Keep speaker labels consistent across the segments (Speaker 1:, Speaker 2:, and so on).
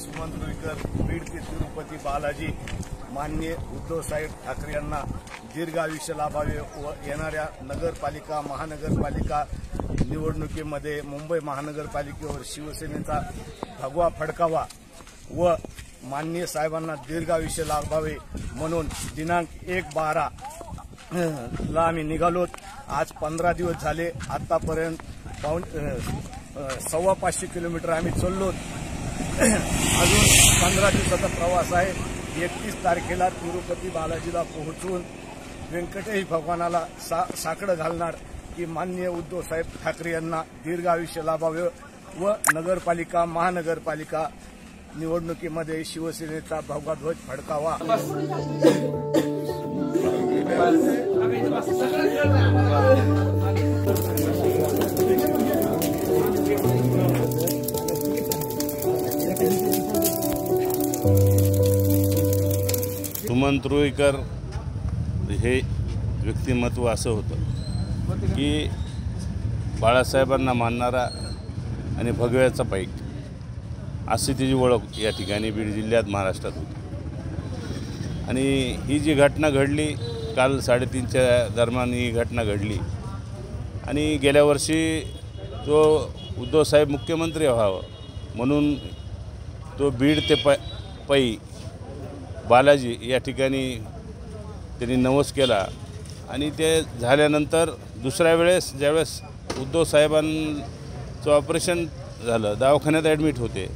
Speaker 1: सुमंत रुईकर, बीड ते तिरुपती बालाजी, माननीय उद्धव साहेब ठाकरे यांना दीर्घ आयुष्य लाभावे व येणाऱ्या नगरपालिका महानगरपालिका निवडणुकीमध्ये मुंबई महानगरपालिकेवर शिवसेनेचा भगवा फडकावा व माननीय साहेबांना दीर्घ आयुष्य लाभावे म्हणून दिनांक 1/12 ला आम्ही निघालोत। आज 15 दिवस झाले, आतापर्यंत 550 किलोमीटर आम्ही चाललोत। अजून 15 दिवसाचा प्रवास आहे। 31 तारखेला तिरुपती बालाजीला पोहोचून व्यंकटेश भगवानाला साकडं घालणार की माननीय उद्धव साहेब ठाकरे यांना दीर्घ आयुष्य लाभावे व नगरपालिका महानगरपालिका निवडणुकीमध्ये शिवसेनेचा भगवा ध्वज फडकावा।
Speaker 2: सुमंत रुईकर हे व्यक्तिमत्व असं होतं की बाळासाहेबांना मानणारा आणि भगव्याचा पाईक अशी तिची ओळख या ठिकाणी बीड जिल्ह्यात महाराष्ट्रात होती। आणि ही जी घटना घडली काल 3:30च्या दरम्यान ही घटना घडली आणि गेल्या वर्षी जो उद्धव साहेब मुख्यमंत्री व्हावं म्हणून तो बीड ते पै बालाजी या ठिकाणी त्यांनी नवस केला आणि ते झाल्यानंतर दुसऱ्या वेळेस ज्यावेळेस उद्धव साहेबांचं ऑपरेशन झालं, दवाखान्यात ॲडमिट होते,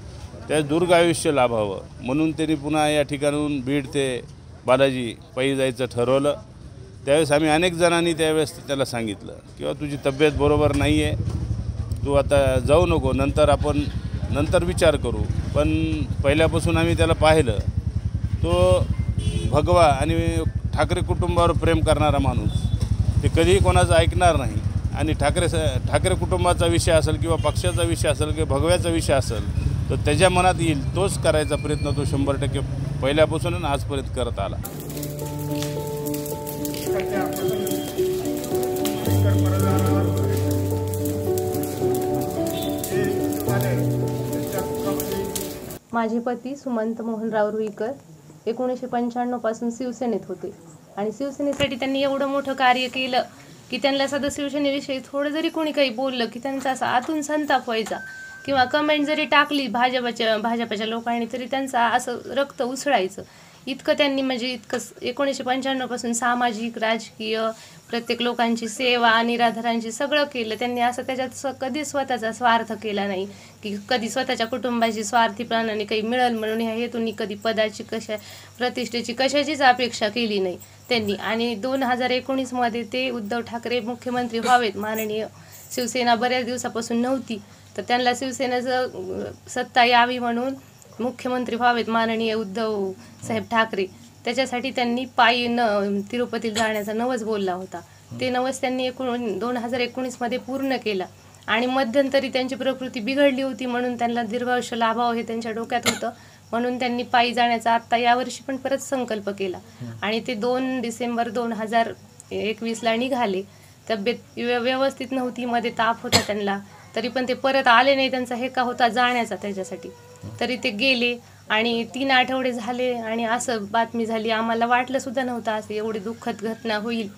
Speaker 2: त्यावेळेस दीर्घ आयुष्य लाभावं म्हणून त्यांनी पुन्हा या ठिकाणून बीड ते बालाजी पायी जायचं ठरवलं। त्यावेळेस आम्ही अनेक जणांनी त्यावेळेस त्याला सांगितलं किंवा तुझी तब्येत बरोबर नाही आहे, तू आता जाऊ नको, नंतर विचार करू। पण पहिल्यापासून आम्ही त्याला पाहिलं, तो भगवा आणि ठाकरे कुटुंबावर प्रेम करणारा माणूस, ते कधीही कोणाचं ऐकणार नाही। आणि ठाकरे कुटुंबाचा विषय असेल किंवा पक्षाचा विषय असेल किंवा भगव्याचा विषय असेल तर त्याच्या मनात येईल तोच करायचा प्रयत्न तो 100% पहिल्यापासून आजपर्यंत करत आला।
Speaker 3: माझे पती सुमंत मोहनराव रुईकर 1995 पासून शिवसेनेत होते आणि शिवसेनेसाठी त्यांनी एवढं मोठं कार्य केलं की त्यांना साधं शिवसेनेविषयी थोडं जरी कोणी काही बोललं की त्यांचा असा आतून संताप व्हायचा किंवा कमेंट जरी टाकली भाजपाच्या लोकांनी तरी त्यांचा असं रक्त उसळायचं। इतकं त्यांनी म्हणजे इतकं 1995 पासून सामाजिक राजकीय प्रत्येक लोकांची सेवा निराधारांची सगळं केलं त्यांनी। असं त्याच्यात कधी स्वतःचा स्वार्थ केला नाही की कधी स्वतःच्या कुटुंबाची स्वार्थीपणाने काही मिळेल म्हणून ह्या हेतूंनी कधी पदाची प्रतिष्ठेची कशाचीच अपेक्षा केली नाही त्यांनी। आणि 2019 मध्ये ते उद्धव ठाकरे मुख्यमंत्री व्हावेत, माननीय शिवसेना बऱ्याच दिवसापासून नव्हती तर त्यांना शिवसेनेचं सत्ता यावी म्हणून मुख्यमंत्री व्हावेत माननीय उद्धव साहेब ठाकरे, त्याच्यासाठी त्यांनी पायी तिरुपतीला जाण्याचा नवस बोलला होता। ते नवस त्यांनी 2019 मध्ये पूर्ण केला आणि मध्यंतरी त्यांची प्रकृती बिघडली होती म्हणून त्यांना दीर्घायुष्य लाभावं हे त्यांच्या डोक्यात होतं म्हणून त्यांनी पायी जाण्याचा आत्ता यावर्षी पण परत संकल्प केला आणि ते 2 डिसेंबर 2021 ला निघाले। तब्येत व्यवस्थित नव्हती, मध्ये ताप होता त्यांना, तरी पण ते परत आले नाही, त्यांचा हेका होता जाण्याचा त्याच्यासाठी, तरी ते गेले आणि 3 आठवडे झाले आणि असं बातमी झाली। आम्हाला वाटलं सुद्धा नव्हतं असं एवढी दुःखद घटना होईल।